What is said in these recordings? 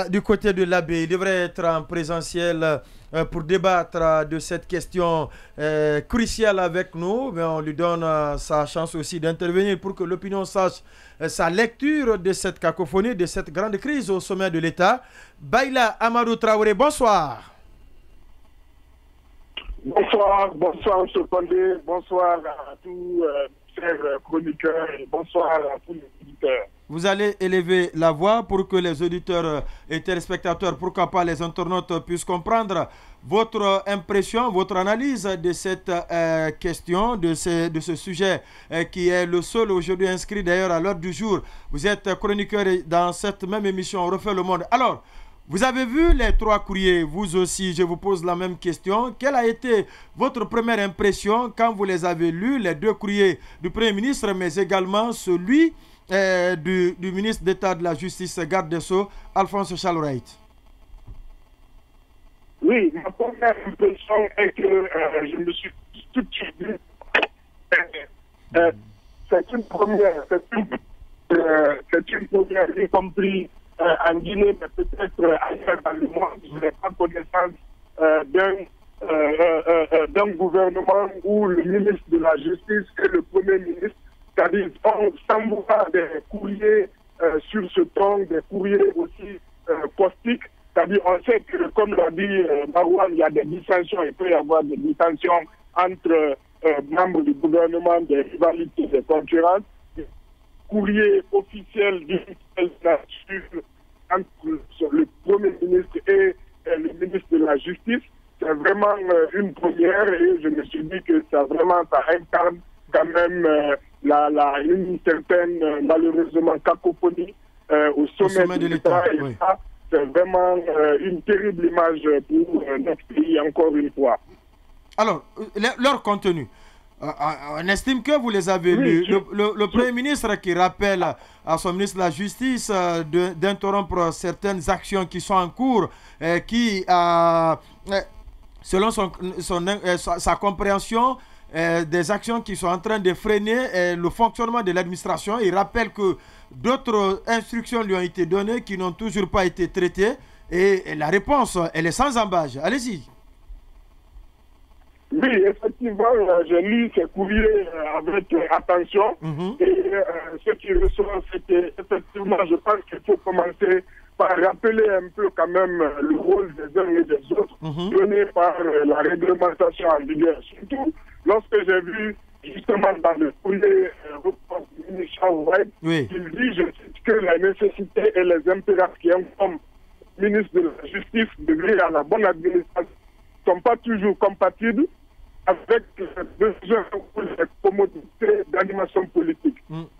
du côté de l'abbé, il devrait être en présentiel pour débattre de cette question cruciale avec nous, mais on lui donne sa chance aussi d'intervenir pour que l'opinion sache sa lecture de cette cacophonie, de cette grande crise au sommet de l'État. Baïla Amadou Traoré, bonsoir. Bonsoir, bonsoir M. Condé, bonsoir à tous chers chroniqueurs et bonsoir à tous les auditeurs. Vous allez élever la voix pour que les auditeurs et téléspectateurs, pourquoi pas les internautes, puissent comprendre votre impression, votre analyse de cette question, de ce sujet qui est le seul aujourd'hui inscrit d'ailleurs à l'ordre du jour. Vous êtes chroniqueur dans cette même émission On refait le monde. Alors, vous avez vu les 3 courriers, vous aussi, je vous pose la même question. Quelle a été votre première impression quand vous les avez lus, les 2 courriers du Premier ministre, mais également celui du ministre d'État de la Justice, garde des Sceaux, Alphonse Chalorait? Oui, ma première impression est que je me suis tout de suite dit c'est une première, y compris en Guinée, mais peut-être ailleurs dans le monde. Je n'ai pas connaissance d'un gouvernement où le ministre de la Justice et le Premier ministre, c'est-à-dire on s'envoie des courriers sur ce ton, des courriers aussi caustiques. C'est-à-dire on sait que, comme l'a dit Marouane, il y a des dissensions, il peut y avoir des dissensions entre membres du gouvernement, des rivalités, des concurrences. Courrier officiel du entre le Premier ministre et le ministre de la Justice, c'est vraiment une première et je me suis dit que ça incarne quand même une certaine, malheureusement, cacophonie au sommet de l'État. Oui. Ça, c'est vraiment une terrible image pour notre pays, encore une fois. Alors, leur contenu. On estime que vous les avez lus. Le Premier ministre qui rappelle à son ministre de la Justice d'interrompre certaines actions qui sont en cours, qui, selon sa compréhension, des actions qui sont en train de freiner le fonctionnement de l'administration. Il rappelle que d'autres instructions lui ont été données qui n'ont toujours pas été traitées. Et la réponse, elle est sans embâche. Allez-y. Oui, effectivement, j'ai lu ces courriers avec attention. Et ce qui ressort, c'est qu'effectivement, je pense qu'il faut commencer par rappeler un peu quand même le rôle des uns et des autres donné par la réglementation en vigueur. Surtout lorsque j'ai vu justement dans le courrier du ministre Chalorait, il dit, je cite, que la nécessité et les impératifs qui ont comme ministre de la Justice de veiller à la bonne administration ne sont pas toujours compatibles avec les besoins ou les commodités d'animation politique.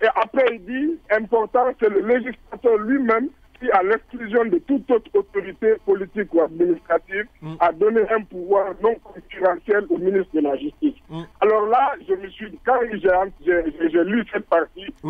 Et après, il dit, important, c'est le législateur lui-même qui, à l'exclusion de toute autre autorité politique ou administrative, a donné un pouvoir non concurrentiel au ministre de la Justice. Alors là, je me suis dit, quand j'ai lu cette partie, que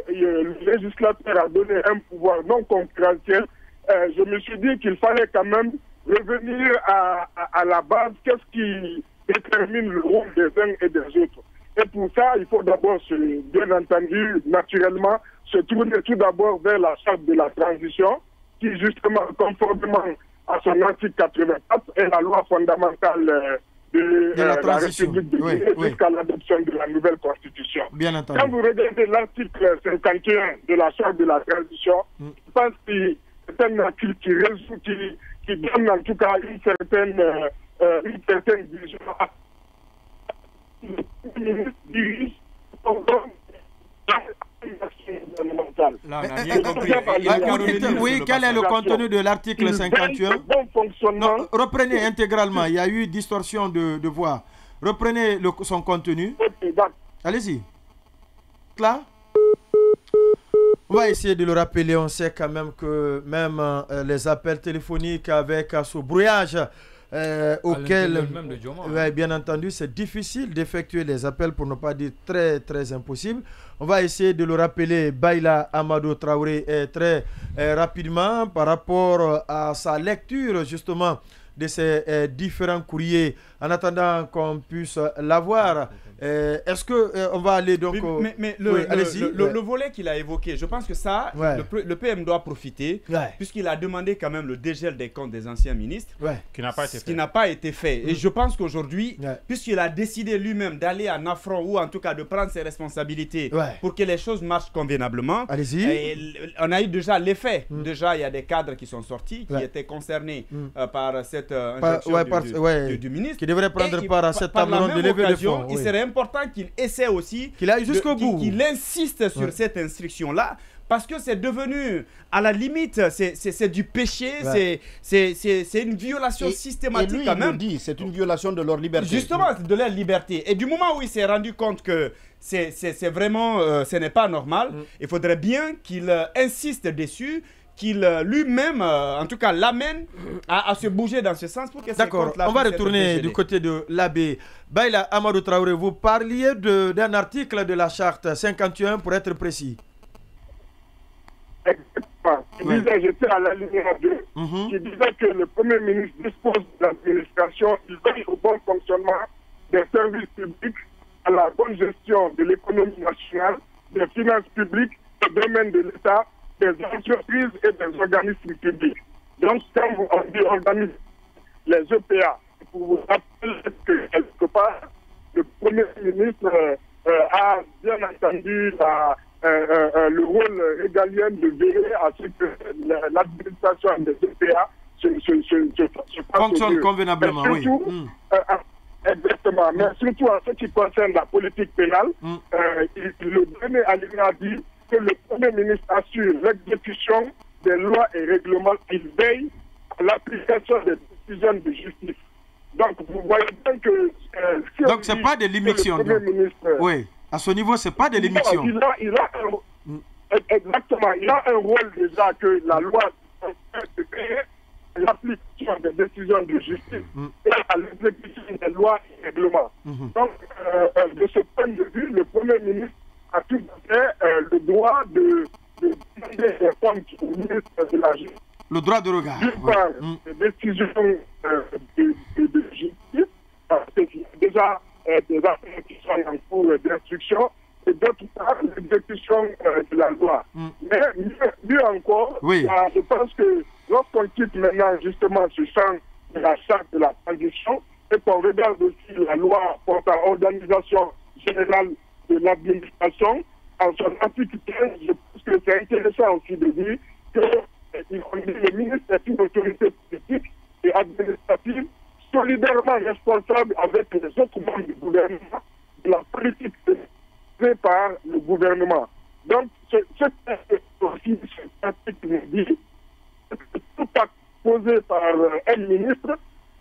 le législateur a donné un pouvoir non concurrentiel, je me suis dit qu'il fallait quand même revenir à la base, qu'est-ce qui détermine le rôle des uns et des autres. Et pour ça, il faut d'abord, bien entendu, naturellement, se tourner tout d'abord vers la charte de la transition, qui justement, conformément à son article 84, est la loi fondamentale de la République de Guinée jusqu'à l'adoption de la nouvelle constitution. Bien entendu. Quand vous regardez l'article 51 de la charte de la transition, je pense que c'est un article qui donne en tout cas une certaine vision. Le ministre dirige oui, quel est le contenu de l'article 51? Non, reprenez intégralement, il y a eu distorsion de voix. Reprenez son contenu. Allez-y. Là? On va essayer de le rappeler. On sait quand même que même les appels téléphoniques avec ce brouillage auquel, bien entendu, c'est difficile d'effectuer les appels, pour ne pas dire très, très impossible. On va essayer de le rappeler, Baïla Amadou Traoré, très rapidement par rapport à sa lecture, justement, de ces différents courriers, en attendant qu'on puisse l'avoir. Est-ce qu'on va aller donc... Mais le volet qu'il a évoqué, je pense que ça, le PM doit profiter, puisqu'il a demandé quand même le dégel des comptes des anciens ministres, qui n'a pas été fait. Qui n'a pas été fait. Et je pense qu'aujourd'hui, puisqu'il a décidé lui-même d'aller en affront, ou en tout cas de prendre ses responsabilités pour que les choses marchent convenablement, on a eu déjà l'effet. Déjà, il y a des cadres qui sont sortis, qui étaient concernés par cette injonction du ministre. Qui devrait prendre part à cette table ronde de levée de fonds. Il serait important qu'il essaie aussi, qu'il aille jusqu'au bout, qu'il insiste sur cette instruction-là, parce que c'est devenu, à la limite, c'est du péché, c'est une violation systématique quand même. C'est une violation de leur liberté. Justement, de leur liberté. Et du moment où il s'est rendu compte que c'est vraiment, ce n'est pas normal, il faudrait bien qu'il insiste dessus, qu'il lui-même, en tout cas, l'amène à se bouger dans ce sens pour que D'accord, on va retourner du côté de l'abbé Baïla Amadou Traoré. Vous parliez d'un article de la charte 51 pour être précis. Exactement. J'étais à la ligne 2 qui disait que le Premier ministre dispose de l'administration, il veille au bon fonctionnement des services publics, à la bonne gestion de l'économie nationale, des finances publiques, des domaines de l'État, des entreprises et des organismes publics. Donc, quand on dit organismes, les EPA, pour vous rappeler que quelque part, le Premier ministre a bien entendu le rôle régalien de veiller à ce que l'administration des EPA se fonctionne convenablement. Surtout, exactement, mais surtout en ce qui concerne la politique pénale, le dernier alinéa dit que le Premier ministre assure l'exécution des lois et règlements, il veille à l'application des décisions de justice. Donc, vous voyez bien que... donc, ce n'est pas de l'immixtion. Oui, à ce niveau, ce n'est pas de l'immixtion. Exactement, il a un rôle déjà que la loi de créer l'application des décisions de justice et à l'exécution des lois et règlements. Donc, de ce point de vue, le Premier ministre a tout à fait le droit de demander des comptes au ministre de la Justice. Le droit de regard. D'une part, des décisions de justice, parce qu'il y a déjà des affaires qui sont en cours d'instruction, et d'autre part, l'exécution de la loi. Mais mieux encore, je pense que lorsqu'on quitte maintenant justement ce champ de la charte de la transition, et qu'on regarde aussi la loi portant organisation générale de l'administration, en son article 15, je pense que c'est intéressant aussi de dire que le ministre est une autorité politique et administrative solidairement responsable avec les autres membres du gouvernement de la politique faite par le gouvernement. Donc, cet article nous dit que tout acte posé par un ministre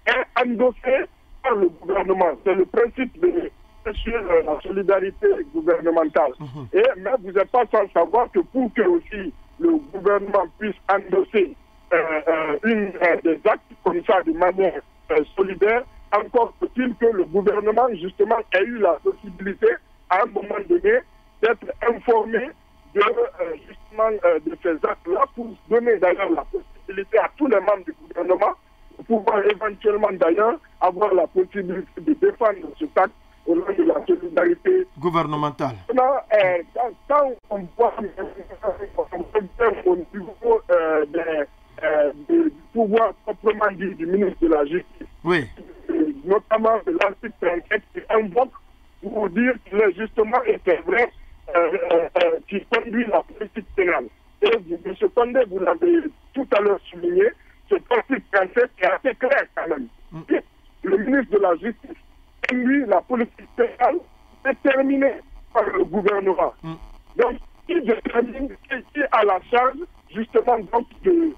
est endossé par le gouvernement. C'est le principe de la solidarité gouvernementale. Mais vous n'êtes pas sans savoir que pour que aussi le gouvernement puisse endosser des actes comme ça de manière solidaire, encore faut-il que le gouvernement justement ait eu la possibilité à un moment donné d'être informé de ces actes-là pour donner d'ailleurs la possibilité à tous les membres du gouvernement de pouvoir éventuellement d'ailleurs avoir la possibilité de défendre ce acte au nom de la solidarité gouvernementale. Quand on voit au niveau du pouvoir proprement dit du ministre de la Justice, notamment de l'article 37 qui invoque pour dire qu'il est justement, et c'est vrai, qui conduit la politique pénale. Et M. Condé, vous l'avez tout à l'heure souligné, ce article 37 est assez clair quand même. Le ministre de la Justice conduit la politique pénale déterminée par le gouvernement. Donc, qui détermine, qui a la charge justement donc de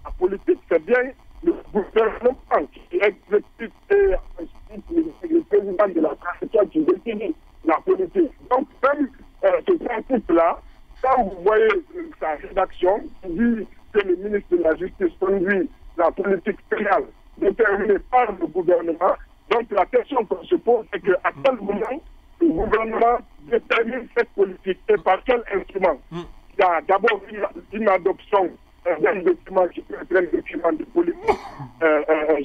la politique, c'est bien le gouvernement qui exécute et le président de la transition qui définit la politique. Donc, même ce principe-là, quand vous voyez sa rédaction, qui dit que le ministre de la Justice conduit la politique pénale déterminée par le gouvernement, donc la question qu'on se pose, c'est qu'à quel moment le gouvernement détermine cette politique et par quel instrument? Il y a d'abord une adoption d'un document qui peut être un document de politique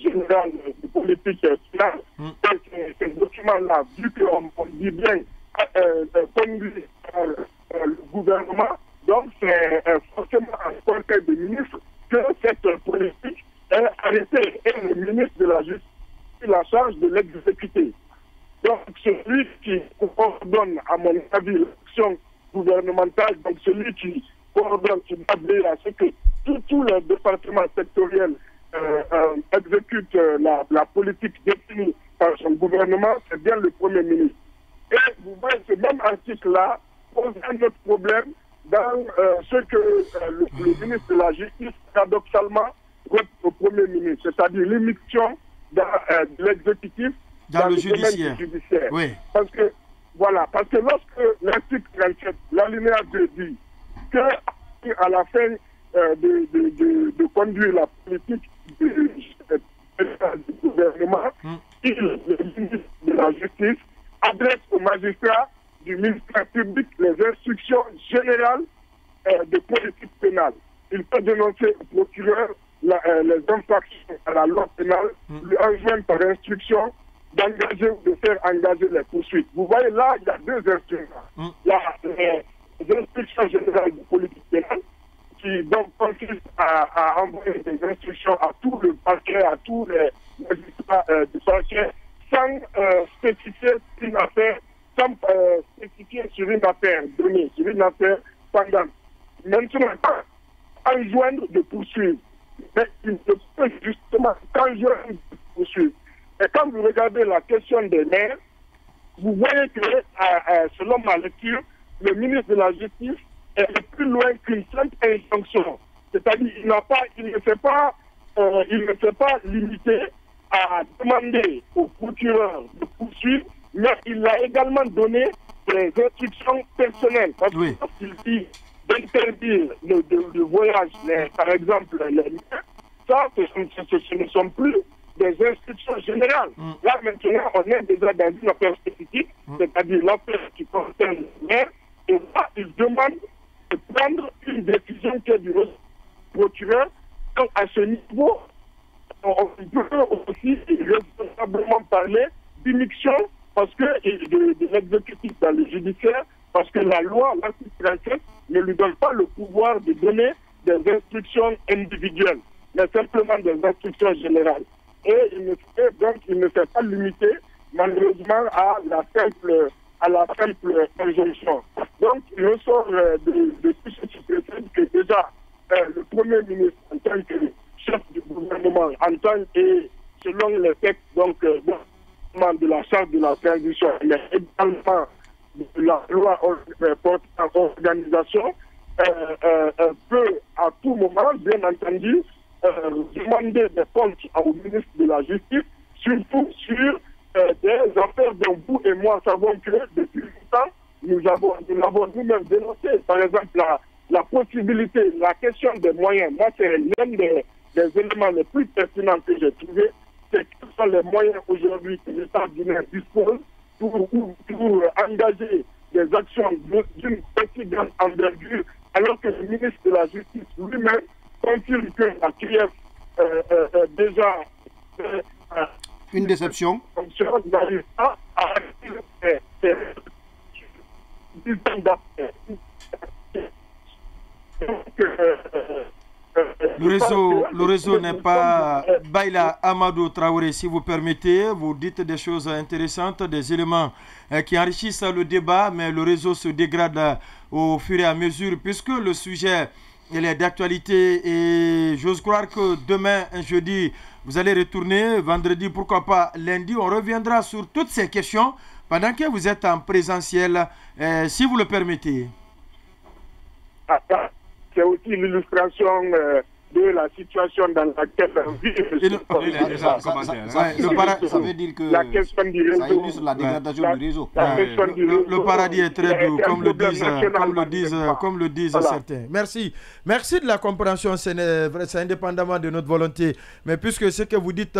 générale, de politique finale. Ce document département-là, vu qu'on dit bien conduit par le gouvernement, donc c'est forcément un conseil de ministres que cette politique est arrêtée. Et le ministre de la Justice a la charge de l'exécuter. Donc celui qui coordonne, à mon avis, l'action gouvernementale, donc celui qui coordonne, qui doit veiller à ce que tous les départements sectoriels exécutent la politique définie par son gouvernement, c'est bien le Premier ministre. Et vous voyez, ce même article-là pose un autre problème dans ce que le ministre de la Justice, paradoxalement, vote au Premier ministre, c'est-à-dire l'émission de l'exécutif dans le judiciaire. Oui. Parce que lorsque l'article 37, l'alinéa 2 dit que à la fin de conduire la politique du gouvernement, le ministre de la Justice adresse aux magistrats du ministère public les instructions générales de politique pénale. Il peut dénoncer au procureur les infractions à la loi pénale, lui enjoindre par instruction d'engager ou de faire engager les poursuites. Vous voyez là, il y a deux instruments. Il y a les instructions générales de politique pénale qui donc consistent à envoyer des instructions à tout le parquet, à tous les magistrats du parquet, sans spécifier une affaire, sans spécifier sur une affaire donnée, sur une affaire pendante. Maintenant, enjoindre de poursuivre. Mais il ne peut justement qu'enjoindre de poursuivre. Et quand vous regardez la question des maires, vous voyez que, selon ma lecture, le ministre de la Justice est plus loin qu'une simple injonction. C'est-à-dire il ne s'est pas limité à demander au procureur de poursuivre, mais il a également donné des instructions personnelles. Parce que lorsqu'il dit d'interdire le voyage, par exemple, les maires, ça, ce ne sont plus des instructions générales. Là, maintenant, on est déjà dans une affaire spécifique, c'est-à-dire l'affaire qui concerne les maires, et là, il demande de prendre une décision qui est du procureur. Donc, à ce niveau, on peut aussi responsablement parler d'immixtion parce que de l'exécutif dans le judiciaire, parce que la loi, l'article 37, ne lui donne pas le pouvoir de donner des instructions individuelles, mais simplement des instructions générales. Et il ne s'est pas limité, malheureusement, à la simple injonction. Donc, il ressort de tout ce qui précède que déjà, le Premier ministre, en tant que chef du gouvernement, en tant que, selon les textes, donc, de la charte de la transition, mais également de la loi portant organisation, peut à tout moment, bien entendu, demander des comptes au ministre de la Justice, surtout sur des affaires dont vous et moi savons que depuis longtemps, nous l'avons nous-mêmes dénoncé. Par exemple, la possibilité, la question des moyens. Moi, c'est l'un des éléments les plus pertinents que j'ai trouvé. C'est quels sont les moyens aujourd'hui que l'État guinéen dispose pour engager des actions d'une petite grande envergure, alors que le ministre de la Justice lui-même confirme que la CRIEF déjà une déception. Le réseau n'est pas... Baïla Amadou Traoré, si vous permettez, vous dites des choses intéressantes, des éléments qui enrichissent le débat, mais le réseau se dégrade au fur et à mesure, puisque le sujet il est d'actualité et j'ose croire que demain, jeudi, vous allez retourner, vendredi, pourquoi pas lundi, on reviendra sur toutes ces questions pendant que vous êtes en présentiel, si vous le permettez. C'est aussi l'illustration de la situation dans laquelle on vit. Ça veut dire que la question du réseau, ça illustre la dégradation du réseau. Le paradis est très doux, comme le disent certains. Merci. Merci de la compréhension, c'est indépendamment de notre volonté. Mais puisque ce que vous dites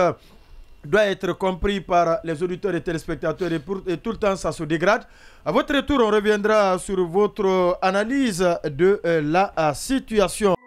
doit être compris par les auditeurs et téléspectateurs et tout le temps ça se dégrade. À votre retour, on reviendra sur votre analyse de la situation.